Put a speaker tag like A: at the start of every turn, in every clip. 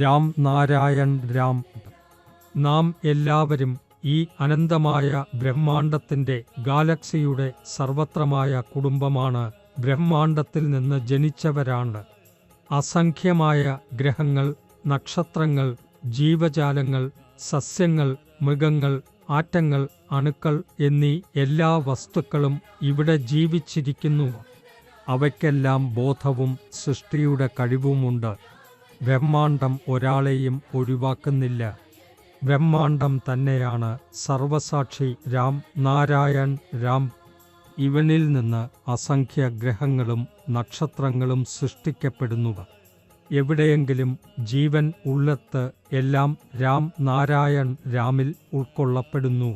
A: രാം നാരായൺ രാം. നാം എല്ലാവരും ഈ അനന്തമായ ബ്രഹ്മാണ്ടത്തിൻ്റെ ഗാലക്സിയുടെ സർവത്രമായ കുടുംബമാണ്. ബ്രഹ്മാണ്ടത്തിൽ നിന്ന് ജനിച്ചവരാണ്. അസംഖ്യമായ ഗ്രഹങ്ങൾ, നക്ഷത്രങ്ങൾ, ജീവജാലങ്ങൾ, സസ്യങ്ങൾ, മൃഗങ്ങൾ, ആറ്റങ്ങൾ, അണുക്കൾ എന്നീ എല്ലാ വസ്തുക്കളും ഇവിടെ ജീവിച്ചിരിക്കുന്നു. അവയ്ക്കെല്ലാം ബോധവും സൃഷ്ടിയുടെ കഴിവുമുണ്ട്. ബ്രഹ്മാണ്ടം ഒരാളെയും ഒഴിവാക്കുന്നില്ല. ബ്രഹ്മാണ്ടം തന്നെയാണ് സർവസാക്ഷി രാം നാരായൺ രാം. ഇവനിൽ നിന്ന് അസംഖ്യ ഗ്രഹങ്ങളും നക്ഷത്രങ്ങളും സൃഷ്ടിക്കപ്പെടുന്നു. എവിടെയെങ്കിലും ജീവൻ ഉള്ളിടത്ത് എല്ലാം രാം നാരായൺ രാമിൽ ഉൾക്കൊള്ളപ്പെടുന്നു.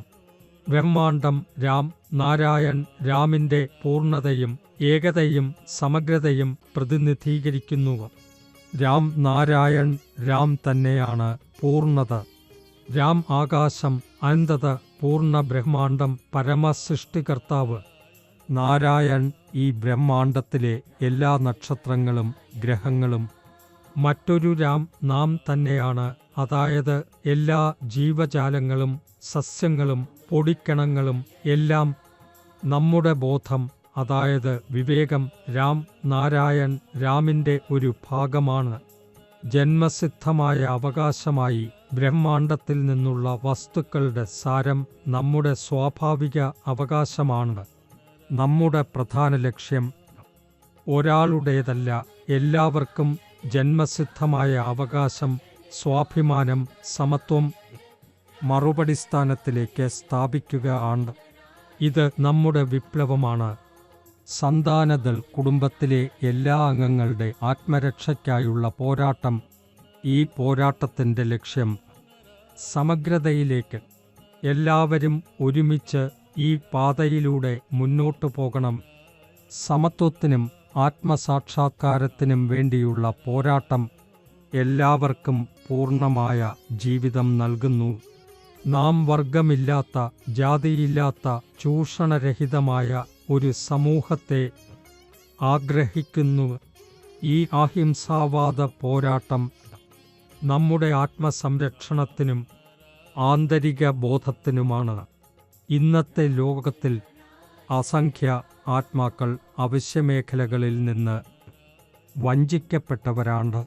A: ബ്രഹ്മാണ്ടം രാം നാരായൺ രാമിൻ്റെ പൂർണ്ണതയും ഏകതയും സമഗ്രതയും പ്രതിനിധീകരിക്കുന്നു. രാം നാരായൺ രാം തന്നെയാണ് പൂർണ്ണത. രാം ആകാശം, അനന്തത, പൂർണ്ണ ബ്രഹ്മാണ്ടം, പരമസൃഷ്ടികർത്താവ്. നാരായൺ ഈ ബ്രഹ്മാണ്ടത്തിലെ എല്ലാ നക്ഷത്രങ്ങളും ഗ്രഹങ്ങളും. മറ്റൊരു രാം നാം തന്നെയാണ്. അതായത് എല്ലാ ജീവജാലങ്ങളും സസ്യങ്ങളും പൊടിക്കണങ്ങളും എല്ലാം. നമ്മുടെ ബോധം, അതായത് വിവേകം, രാം നാരായൺ രാമിൻ്റെ ഒരു ഭാഗമാണ്. ജന്മസിദ്ധമായ അവകാശമായി ബ്രഹ്മാണ്ടത്തിൽ നിന്നുള്ള വസ്തുക്കളുടെ സാരം നമ്മുടെ സ്വാഭാവിക അവകാശമാണ്. നമ്മുടെ പ്രധാന ലക്ഷ്യം ഒരാളുടേതല്ല, എല്ലാവർക്കും ജന്മസിദ്ധമായ അവകാശം, സ്വാഭിമാനം, സമത്വം മറുപടിസ്ഥാനത്തിലേക്ക് സ്ഥാപിക്കുക ആണ്. ഇത് നമ്മുടെ വിപ്ലവമാണ്. സന്താനദൾ കുടുംബത്തിലെ എല്ലാ അംഗങ്ങളുടെ ആത്മരക്ഷയ്ക്കായുള്ള പോരാട്ടം. ഈ പോരാട്ടത്തിൻ്റെ ലക്ഷ്യം സമഗ്രതയിലേക്ക്. എല്ലാവരും ഒരുമിച്ച് ഈ പാതയിലൂടെ മുന്നോട്ടു പോകണം. സമത്വത്തിനും ആത്മസാക്ഷാത്കാരത്തിനും വേണ്ടിയുള്ള പോരാട്ടം എല്ലാവർക്കും പൂർണ്ണമായ ജീവിതം നൽകുന്നു. നാം വർഗമില്ലാത്ത, ജാതിയില്ലാത്ത, ചൂഷണരഹിതമായ ഒരു സമൂഹത്തെ ആഗ്രഹിക്കുന്നു. ഈ അഹിംസാവാദ പോരാട്ടം നമ്മുടെ ആത്മസംരക്ഷണത്തിനും ആന്തരിക ബോധത്തിനുമാണ്. ഇന്നത്തെ ലോകത്തിൽ അസംഖ്യ ആത്മാക്കൾ അവശ്യമേഖലകളിൽ നിന്ന് വഞ്ചിക്കപ്പെട്ടവരാണ്.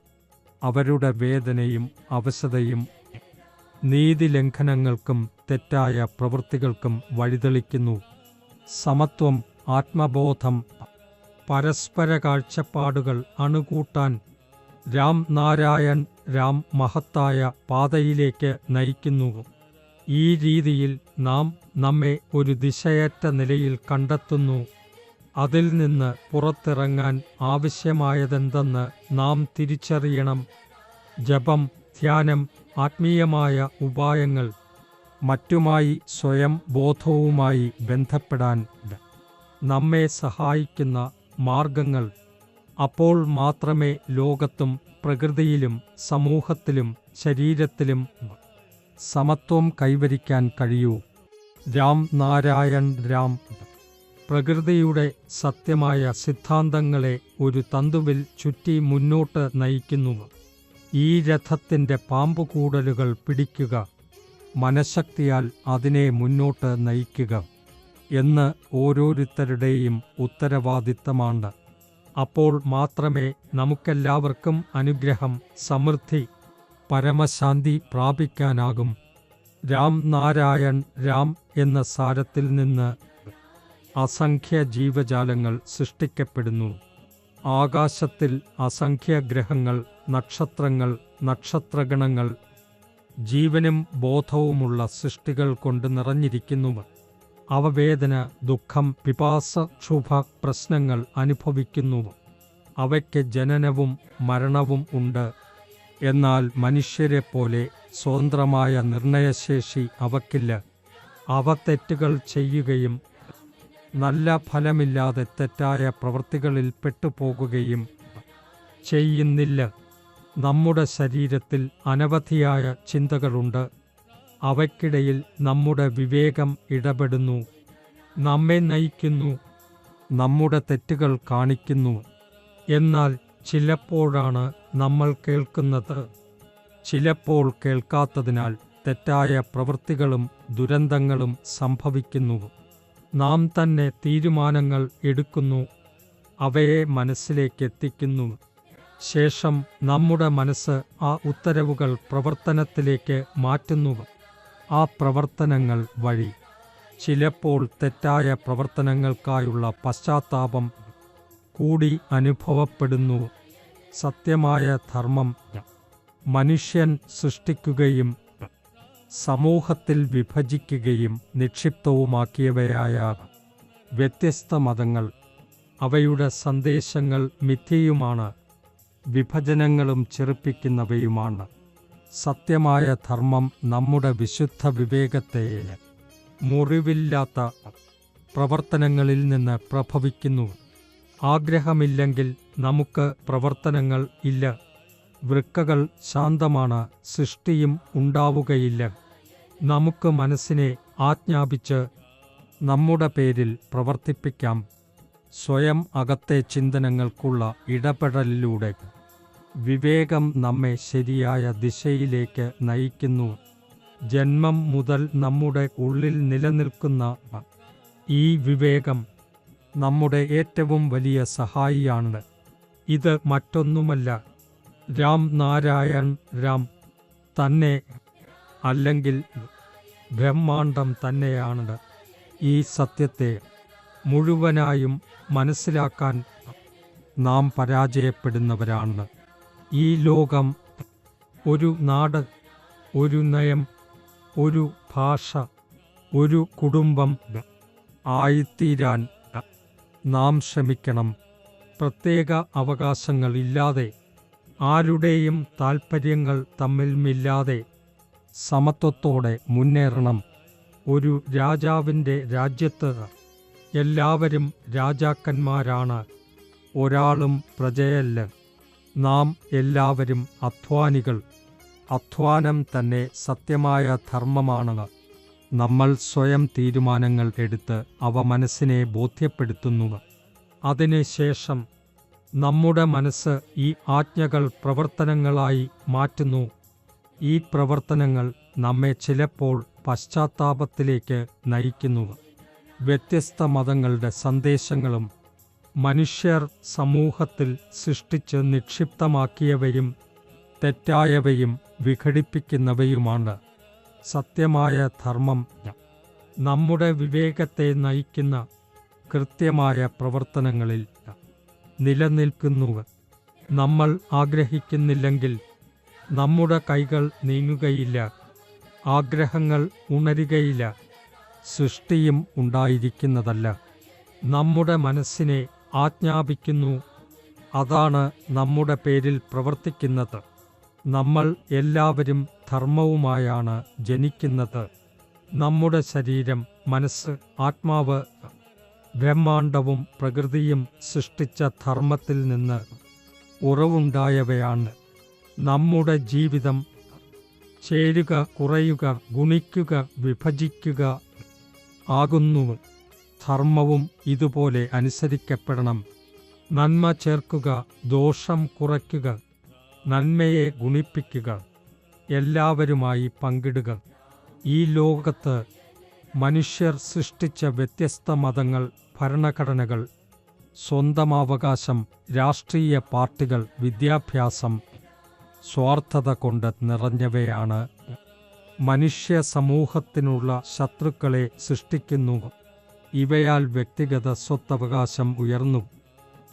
A: അവരുടെ വേദനയും അവശതയും നീതിലംഘനങ്ങൾക്കും തെറ്റായ പ്രവൃത്തികൾക്കും വഴിതെളിക്കുന്നു. സമത്വം, ആത്മബോധം, പരസ്പര കാഴ്ചപ്പാടുകൾ അണുകൂട്ടാൻ രാം നാരായൺ രാം മഹത്തായ പാതയിലേക്ക് നയിക്കുന്നു. ഈ രീതിയിൽ നാം നമ്മെ ഒരു ദിശയറ്റ നിലയിൽ കണ്ടെത്തുന്നു. അതിൽ നിന്ന് പുറത്തിറങ്ങാൻ ആവശ്യമായതെന്തെന്ന് നാം തിരിച്ചറിയണം. ജപം, ധ്യാനം, ആത്മീയമായ ഉപായങ്ങൾ, മറ്റുമായി സ്വയം ബോധവുമായി ബന്ധപ്പെടാൻ നമ്മെ സഹായിക്കുന്ന മാർഗങ്ങൾ. അപ്പോൾ മാത്രമേ ലോകത്തും പ്രകൃതിയിലും സമൂഹത്തിലും ശരീരത്തിലും സമത്വം കൈവരിക്കാൻ കഴിയൂ. രാം നാരായൺ രാം. പ്രകൃതിയുടെ സത്യമായ സിദ്ധാന്തങ്ങളെ ഒരു തന്തുവിൽ ചുറ്റി മുന്നോട്ട് നയിക്കുന്നു. ഈ രഥത്തിൻ്റെ പാമ്പുകൂടലുകൾ പിടിക്കുക, മനഃശക്തിയാൽ അതിനെ മുന്നോട്ട് നയിക്കുക എന്ന് ഓരോരുത്തരുടെയും ഉത്തരവാദിത്തമാണ്. അപ്പോൾ മാത്രമേ നമുക്കെല്ലാവർക്കും അനുഗ്രഹം, സമൃദ്ധി, പരമശാന്തി പ്രാപിക്കാനാകും. രാം നാരായൺ രാം എന്ന സാരത്തിൽ നിന്ന് അസംഖ്യ ജീവജാലങ്ങൾ സൃഷ്ടിക്കപ്പെടുന്നു. ആകാശത്തിൽ അസംഖ്യ ഗ്രഹങ്ങൾ, നക്ഷത്രങ്ങൾ, നക്ഷത്രഗണങ്ങൾ ജീവനും ബോധവുമുള്ള സൃഷ്ടികൾ കൊണ്ട് നിറഞ്ഞിരിക്കുന്നു. അവ വേദന, ദുഃഖം, പിപാസ, ക്ഷുഭ, പ്രശ്നങ്ങൾ അനുഭവിക്കുന്നു. അവയ്ക്ക് ജനനവും മരണവും ഉണ്ട്. എന്നാൽ മനുഷ്യരെപ്പോലെ സ്വതന്ത്രമായ നിർണയശേഷി അവയ്ക്കില്ല. അവ തെറ്റുകൾ ചെയ്യുകയും നല്ല ഫലമില്ലാതെ തെറ്റായ പ്രവൃത്തികളിൽ പെട്ടുപോകുകയും ചെയ്യുന്നില്ല. നമ്മുടെ ശരീരത്തിൽ അനവധിയായ ചിന്തകളുണ്ട്. അവയ്ക്കിടയിൽ നമ്മുടെ വിവേകം ഇടപെടുന്നു, നമ്മെ നയിക്കുന്നു, നമ്മുടെ തെറ്റുകൾ കാണിക്കുന്നു. എന്നാൽ ചിലപ്പോഴാണ് നമ്മൾ കേൾക്കുന്നത്, ചിലപ്പോൾ കേൾക്കാത്തതിനാൽ തെറ്റായ പ്രവൃത്തികളും ദുരന്തങ്ങളും സംഭവിക്കുന്നു. നാം തന്നെ തീരുമാനങ്ങൾ എടുക്കുന്നു, അവയെ മനസ്സിലേക്കെത്തിക്കുന്നു. ശേഷം നമ്മുടെ മനസ്സ് ആ ഉത്തരവുകൾ പ്രവർത്തനത്തിലേക്ക് മാറ്റുന്നു. ആ പ്രവർത്തനങ്ങൾ വഴി ചിലപ്പോൾ തെറ്റായ പ്രവർത്തനങ്ങൾക്കായുള്ള പശ്ചാത്താപം കൂടി അനുഭവപ്പെടുന്നു. സത്യമായ ധർമ്മം മനുഷ്യൻ സൃഷ്ടിക്കുകയും സമൂഹത്തിൽ വിഭജിക്കുകയും നിക്ഷിപ്തവുമാക്കിയവയായ വ്യത്യസ്ത മതങ്ങൾ അവയുടെ സന്ദേശങ്ങൾ മിഥ്യയുമാണ്, വിഭജനങ്ങളും ചെറുപ്പിക്കുന്നവയുമാണ്. സത്യമായ ധർമ്മം നമ്മുടെ വിശുദ്ധ വിവേകത്തെ മുറിവില്ലാത്ത പ്രവർത്തനങ്ങളിൽ നിന്ന് പ്രഭവിക്കുന്നു. ആഗ്രഹമില്ലെങ്കിൽ നമുക്ക് പ്രവർത്തനങ്ങൾ ഇല്ല. വൃക്കകൾ ശാന്തമാണ്, സൃഷ്ടിയും ഉണ്ടാവുകയില്ല. നമുക്ക് മനസ്സിനെ ആജ്ഞാപിച്ച് നമ്മുടെ പേരിൽ പ്രവർത്തിപ്പിക്കാം. സ്വയം അകത്തെ ചിന്തനങ്ങൾക്കുള്ള ഇടപെടലിലൂടെ വിവേകം നമ്മെ ശരിയായ ദിശയിലേക്ക് നയിക്കുന്നു. ജന്മം മുതൽ നമ്മുടെ ഉള്ളിൽ നിലനിൽക്കുന്ന ഈ വിവേകം നമ്മുടെ ഏറ്റവും വലിയ സഹായിയാണ്. ഇത് മറ്റൊന്നുമല്ല, രാം നാരായൺ രാം തന്നെ, അല്ലെങ്കിൽ ബ്രഹ്മാണ്ഡം തന്നെയാണ്. ഈ സത്യത്തെ മുഴുവനായും മനസ്സിലാക്കാൻ നാം പരാജയപ്പെടുന്നവരാണ്. ഈ ലോകം, ഒരു നാട്, ഒരു നയം, ഒരു ഭാഷ, ഒരു കുടുംബം ആയിത്തീരാൻ നാം ശ്രമിക്കണം. പ്രത്യേക അവകാശങ്ങൾ ഇല്ലാതെ, ആരുടെയും താൽപ്പര്യങ്ങൾ തമ്മിലുമില്ലാതെ സമത്വത്തോടെ മുന്നേറണം. ഒരു രാജാവിൻ്റെ രാജ്യത്ത് എല്ലാവരും രാജാക്കന്മാരാണ്, ഒരാളും പ്രജയല്ല. നാം എല്ലാവരും അധ്വാനികൾ. അധ്വാനം തന്നെ സത്യമായ ധർമ്മമാണ്. നമ്മൾ സ്വയം തീരുമാനങ്ങൾ എടുത്ത് അവ മനസ്സിനെ ബോധ്യപ്പെടുത്തുന്നു. അതിനുശേഷം നമ്മുടെ മനസ്സ് ഈ ആജ്ഞകൾ പ്രവർത്തനങ്ങളായി മാറ്റുന്നു. ഈ പ്രവർത്തനങ്ങൾ നമ്മെ ചിലപ്പോൾ പശ്ചാത്താപത്തിലേക്ക് നയിക്കുന്നു. വ്യത്യസ്ത മതങ്ങളുടെ സന്ദേശങ്ങളും മനുഷ്യർ സമൂഹത്തിൽ സൃഷ്ടിച്ച് നിക്ഷിപ്തമാക്കിയവയും തെറ്റായവയും വിഘടിപ്പിക്കുന്നവയുമാണ്. സത്യമായ ധർമ്മം നമ്മുടെ വിവേകത്തെ നയിക്കുന്ന കൃത്യമായ പ്രവർത്തനങ്ങളിൽ നിലനിൽക്കുന്നു. നമ്മൾ ആഗ്രഹിക്കുന്നില്ലെങ്കിൽ നമ്മുടെ കൈകൾ നീങ്ങുകയില്ല, ആഗ്രഹങ്ങൾ ഉണരുകയില്ല, സൃഷ്ടിയും ഉണ്ടായിരിക്കുന്നതല്ല. നമ്മുടെ മനസ്സിനെ ആജ്ഞാപിക്കുന്നു, അതാണ് നമ്മുടെ പേരിൽ പ്രവർത്തിക്കുന്നത്. നമ്മൾ എല്ലാവരും ധർമ്മവുമായാണ് ജനിക്കുന്നത്. നമ്മുടെ ശരീരം, മനസ്സ്, ആത്മാവ് ബ്രഹ്മാണ്ഡവും പ്രകൃതിയും സൃഷ്ടിച്ച ധർമ്മത്തിൽ നിന്ന് ഉറവുണ്ടായവയാണ്. നമ്മുടെ ജീവിതം ചേരുക, കുറയുക, ഗുണിക്കുക, വിഭജിക്കുക ആകുന്നു. ധർമ്മവും ഇതുപോലെ അനുസരിക്കപ്പെടണം. നന്മ ചേർക്കുക, ദോഷം കുറയ്ക്കുക, നന്മയെ ഗുണിപ്പിക്കുക, എല്ലാവരുമായി പങ്കിടുക. ഈ ലോകത്ത് മനുഷ്യർ സൃഷ്ടിച്ച വ്യത്യസ്ത മതങ്ങൾ, ഭരണഘടനകൾ, സ്വന്തമാവകാശം, രാഷ്ട്രീയ പാർട്ടികൾ, വിദ്യാഭ്യാസം സ്വാർത്ഥത കൊണ്ട് നിറഞ്ഞവയാണ്. മനുഷ്യ സമൂഹത്തിനുള്ള ശത്രുക്കളെ സൃഷ്ടിക്കുന്നു. ഇവയാൽ വ്യക്തിഗത സ്വത്തവകാശം ഉയർന്നു.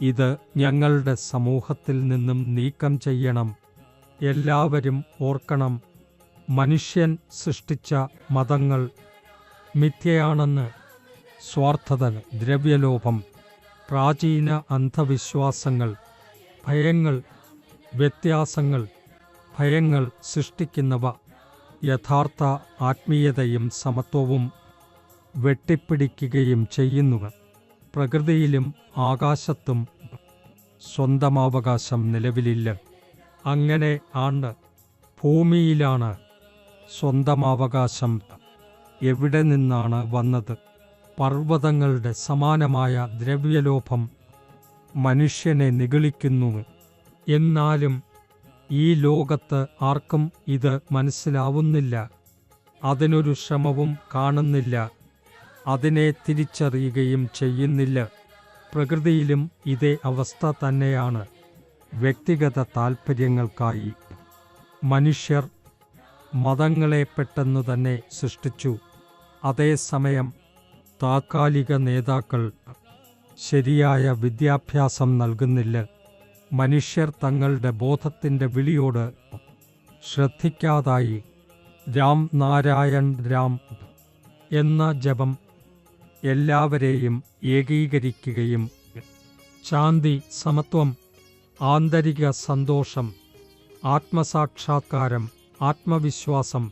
A: ഇത് ഞങ്ങളുടെ സമൂഹത്തിൽ നിന്നും നീക്കം ചെയ്യണം. എല്ലാവരും ഓർക്കണം, മനുഷ്യൻ സൃഷ്ടിച്ച മതങ്ങൾ മിഥ്യയാണെന്ന്. സ്വാർത്ഥത, ദ്രവ്യലോഭം, പ്രാചീന അന്ധവിശ്വാസങ്ങൾ, ഭയങ്ങൾ, വ്യത്യാസങ്ങൾ, ഭയങ്ങൾ സൃഷ്ടിക്കുന്നവ യഥാർത്ഥ ആത്മീയതയും സമത്വവും വെട്ടിപ്പിടിക്കുകയും ചെയ്യുന്നു. പ്രകൃതിയിലും ആകാശത്തും സ്വന്തമാവകാശം നിലവിലില്ല. അങ്ങനെ ആണ് ഭൂമിയിലാണ് സ്വന്തമാവകാശം. എവിടെ നിന്നാണ് വന്നത്? പർവ്വതങ്ങളുടെ സമാനമായ ദ്രവ്യലോഭം മനുഷ്യനെ നിഗളിക്കുന്നു. എന്നാലും ഈ ലോകത്ത് ആർക്കും ഇത് മനസ്സിലാവുന്നില്ല. അതിനൊരു ശ്രമവും കാണുന്നില്ല. അതിനെ തിരിച്ചറിയുകയും ചെയ്യുന്നില്ല. പ്രകൃതിയിലും ഇതേ അവസ്ഥ തന്നെയാണ്. വ്യക്തിഗത താൽപ്പര്യങ്ങൾക്കായി മനുഷ്യർ മതങ്ങളെ പെട്ടെന്നു തന്നെ സൃഷ്ടിച്ചു. അതേസമയം താൽക്കാലിക നേതാക്കൾ ശരിയായ വിദ്യാഭ്യാസം നൽകുന്നില്ല. മനുഷ്യർ തങ്ങളുടെ ബോധത്തിൻ്റെ വിളിയോട് ശ്രദ്ധിക്കാതായി. രാം നാരായൺ രാം എന്ന ജപം എല്ലാവരെയും ഏകീകരിക്കുകയും ശാന്തി, സമത്വം, ആന്തരിക സന്തോഷം, ആത്മസാക്ഷാത്കാരം, ആത്മവിശ്വാസം,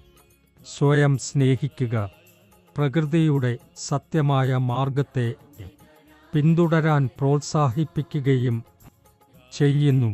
A: സ്വയം സ്നേഹിക്കുക, പ്രകൃതിയുടെ സത്യമായ മാർഗത്തെ പിന്തുടരാൻ പ്രോത്സാഹിപ്പിക്കുകയും ചെയ്യുന്നു.